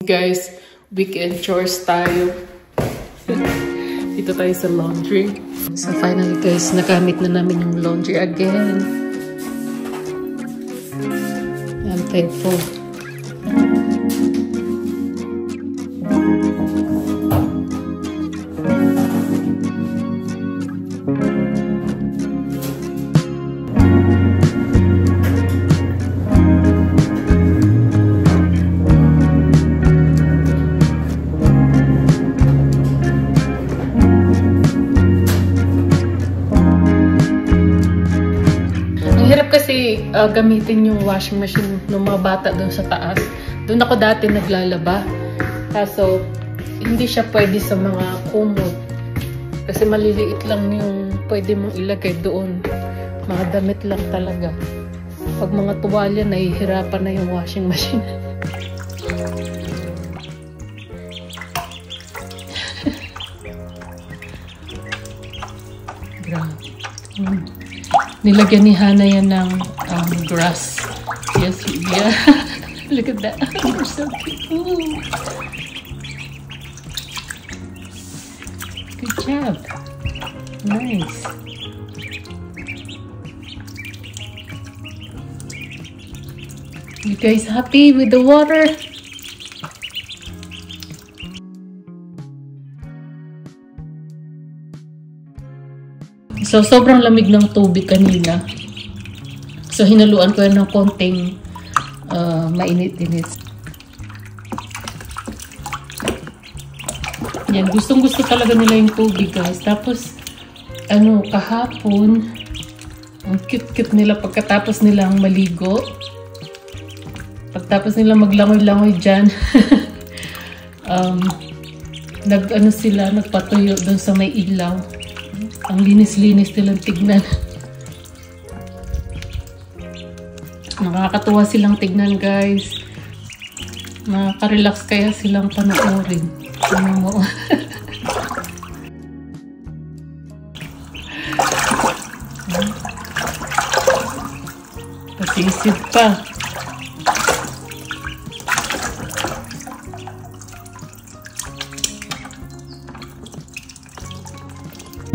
Guys, weekend chores tayo. Dito tayo sa laundry. So finally guys, nagamit na namin yung laundry again. I'm thankful. Gamitin yung washing machine ng mga bata doon sa taas. Doon ako dati naglalaba. Kaso, hindi siya pwede sa mga kumot. Kasi maliliit lang yung pwede mong ilagay doon. Mga damit lang talaga. Pag mga tuwalya, nahihirapan na yung washing machine. Grabe. Nilagyan ni Hana yan ng grass. Yes, yeah. Look at that. They're so cute. Good job. Nice. You guys happy with the water? So, sobrang lamig ng tubig kanina. So, hinaluan ko yan ng konting mainit-init. Yan, gustong-gusto talaga nila yung tubig, guys. Tapos, kahapon, ang cute-cute nila pagkatapos nilang maligo. Pagtapos nila maglangoy-langoy dyan, nagpatuyo doon sa may ilaw. Ang linis-linis nilang tignan. Nakakatuwa silang tignan, guys. Nakaka-relax kaya silang panoorin. Ano mo? Pasisid pa.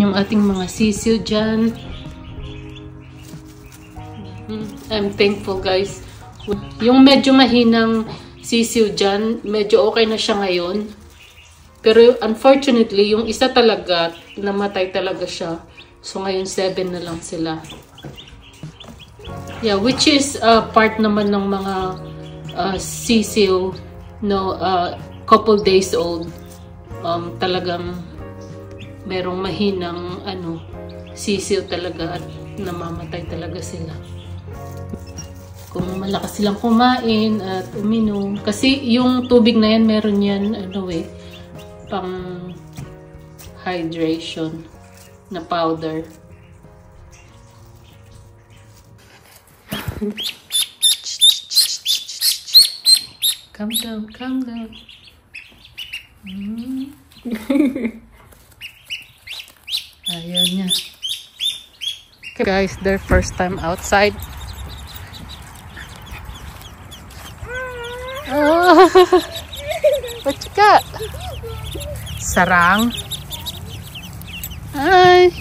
Yung ating mga sisiw dyan. I'm thankful, guys. Yung medyo mahinang sisiw dyan, medyo okay na siya ngayon. Pero unfortunately, yung isa talaga, namatay talaga siya. So ngayon 7 na lang sila. Yeah, which is part naman ng mga sisiw, no, couple days old. Talagang merong mahinang sisiw talaga at namamatay talaga sila. Kung malakas silang kumain at uminom. Kasi yung tubig na yan, meron yan, pang hydration na powder. Calm down, calm down. Ayaw niya. Okay, guys, their first time outside. Oh, what you got? Sarang. Hi.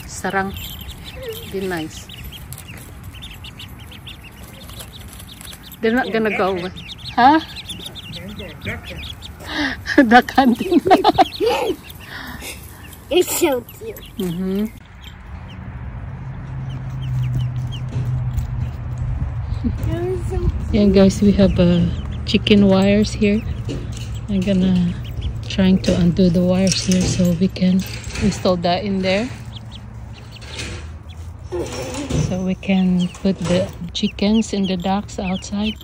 Sarang. Be nice. They're not gonna go away. Huh? Duck hunting. It's so cute. Yeah, guys, we have chicken wires here. I'm gonna trying to undo the wires here so we can install that in there. So we can put the chickens and the ducks outside.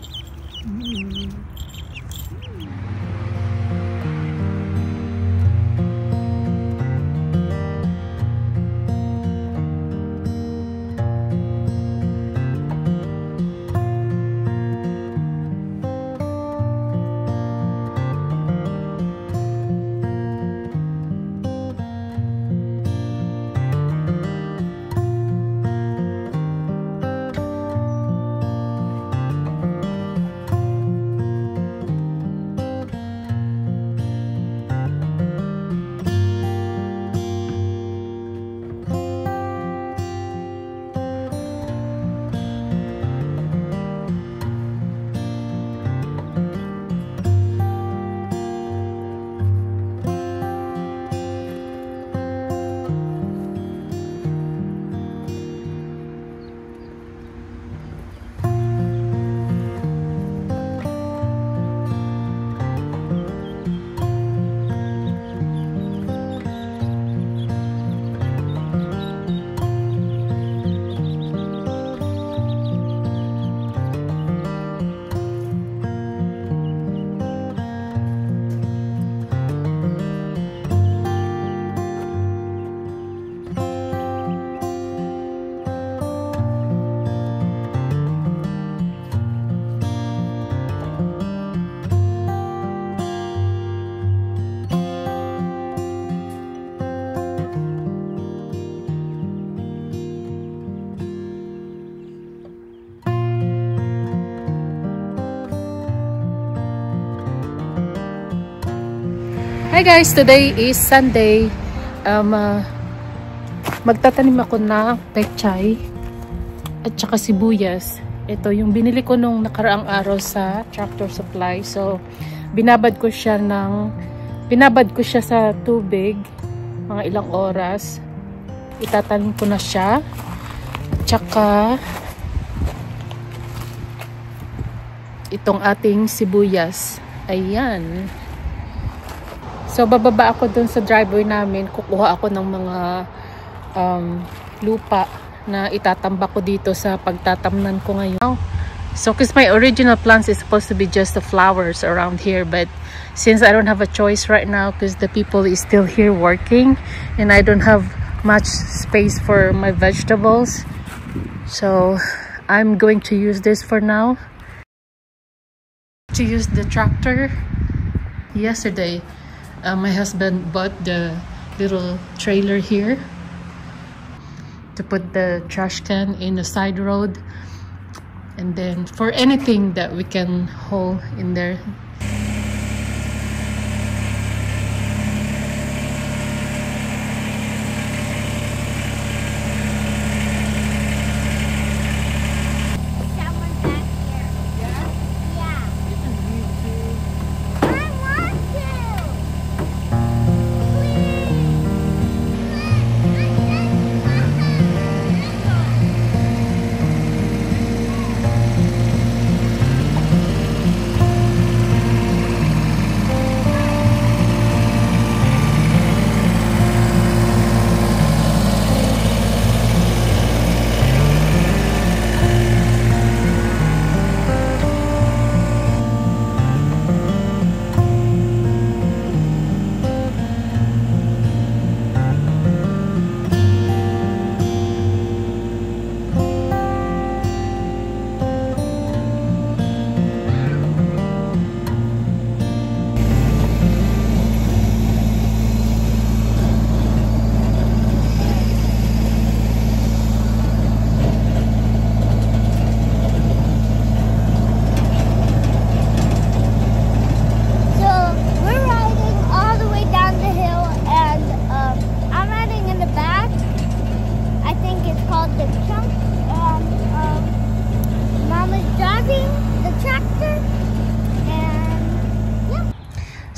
Hi guys, today is Sunday. Magtatanim ako ng pechay at saka sibuyas. Ito yung binili ko nung nakaraang araw sa Tractor Supply. So binabad ko siya sa tubig mga ilang oras. Itatanim ko na siya. At saka itong ating sibuyas. Ayan. So, bababa ako dun sa driveway namin. Kukuha ako ng mga lupa na itatambak ko dito sa pagtatamnan ko ngayon. So, because my original plans is supposed to be just the flowers around here. But since I don't have a choice right now because the people is still here working and I don't have much space for my vegetables. So, I'm going to use this for now. To use the tractor. Yesterday, my husband bought the little trailer here to put the trash can in the side road, and then for anything that we can haul in there.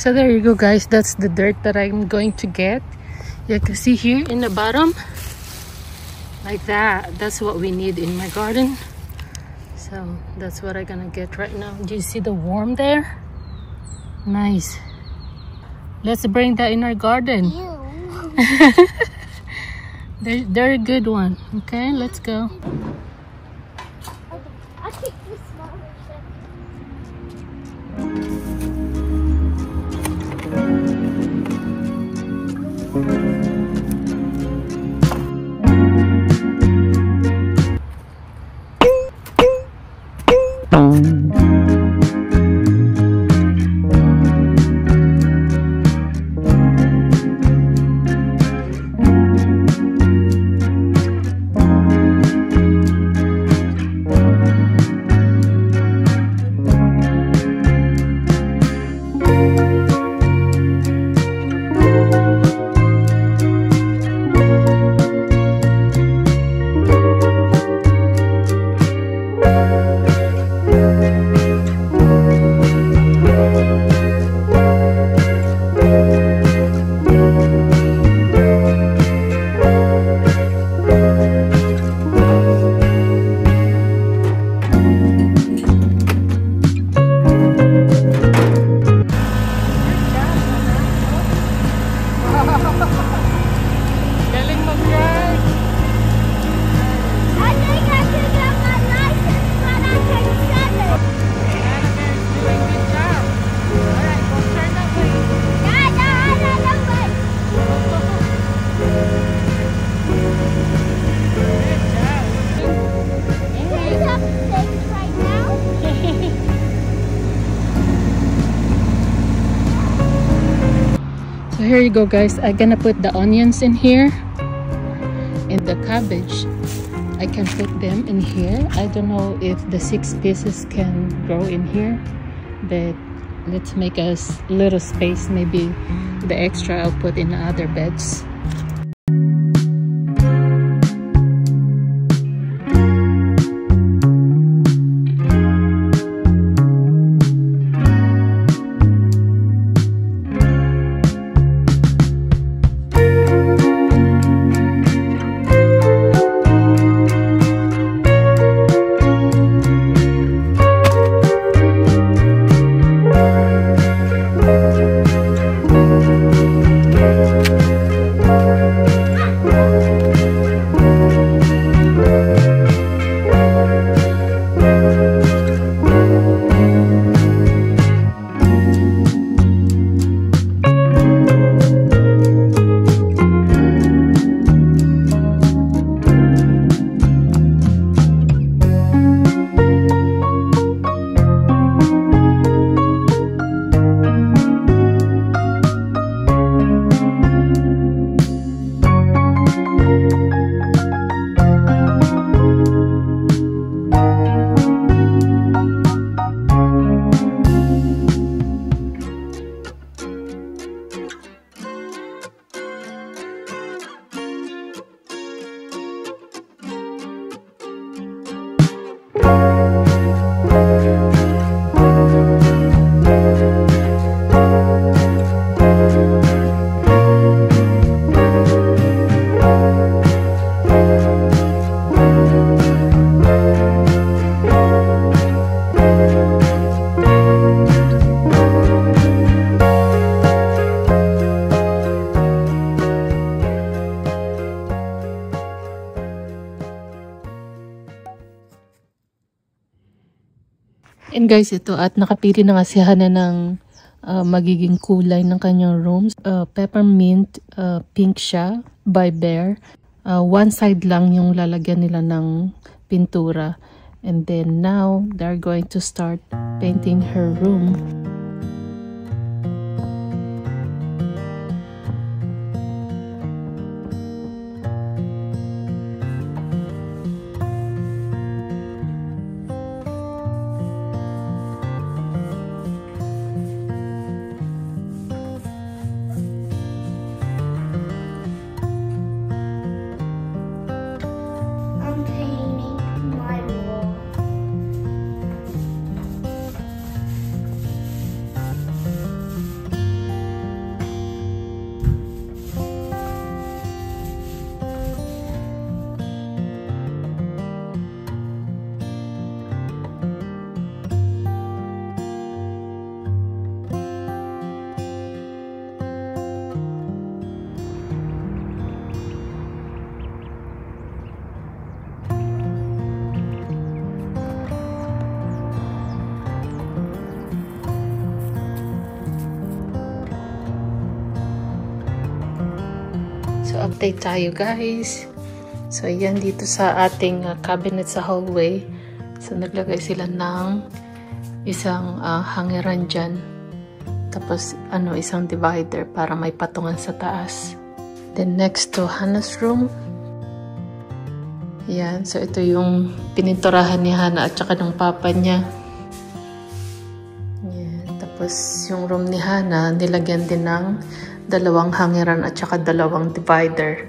So there you go guys, that's the dirt that I'm going to get. You can see here in the bottom, like that. That's what we need in my garden. So that's what I'm gonna get right now. Do you see the worm there? Nice. Let's bring that in our garden. they're a good one. Okay, let's go. I'll take this smaller stuff. So here you go guys, I'm gonna put the onions in here and the cabbage. I can put them in here. I don't know if the 6 pieces can grow in here, but let's make a little space. Maybe the extra I'll put in other beds. And guys, ito at nakapili na nga si Hana ng magiging kulay ng kanyang rooms. Peppermint pink siya by Bear. One side lang yung lalagyan nila ng pintura. And then now they're going to start painting her room. So, update tayo guys. So, ayan dito sa ating cabinet sa hallway. So, naglagay sila ng isang hangeran dyan. Tapos, isang divider para may patungan sa taas. Then, next to Hana's room. Ayan. So, ito yung pininturahan ni Hana at saka ng papa niya. Ayan. Tapos, yung room ni Hana, nilagyan din ng dalawang hangeran at saka dalawang divider.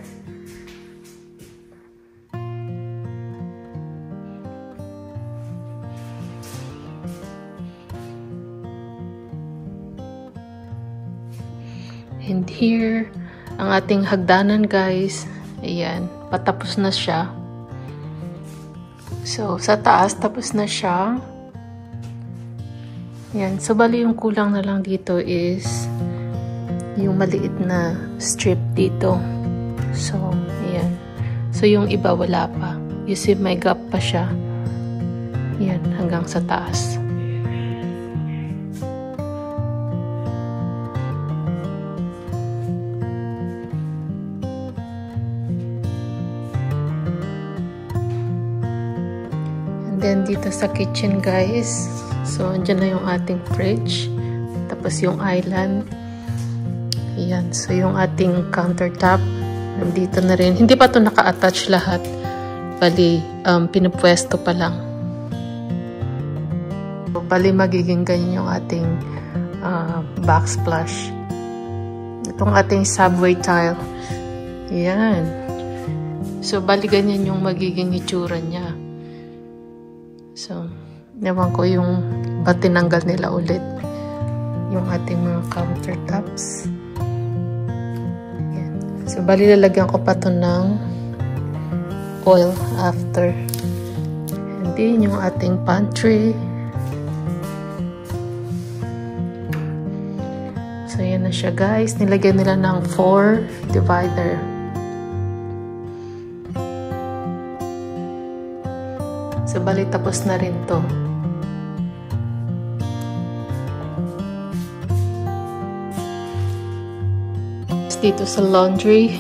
And here, ang ating hagdanan guys. Ayan, patapos na siya. So, sa taas, tapos na siya. Ayan, so bali yung kulang na lang dito is yung maliit na strip dito. So, ayan. So, yung iba wala pa. You see, may gap pa siya. Ayan, hanggang sa taas. And then, dito sa kitchen, guys. So, andyan na yung ating fridge. Tapos, yung island. Ayan. So, yung ating countertop, nandito na rin. Hindi pa ito naka-attach lahat. Bali, pinupwesto pa lang. So, bali, magiging ganyan yung ating backsplash. Itong ating subway tile. Yan. So, bali ganyan yung magiging itsura niya. So, ewan ko yung ba tinanggal nila ulit yung ating mga countertops. Yan. So, bali lalagyan ko pa to ng oil after. And then, yung ating pantry. So, yan na siya guys. Nilagyan nila ng 4 divider. So, bali tapos na rin to. Dito sa laundry.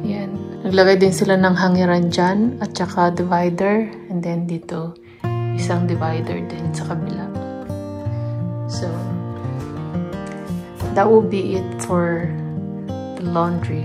Yan. Naglagay din sila ng hangiran dyan at saka divider. And then dito, isang divider din sa kabila. So, that will be it for the laundry.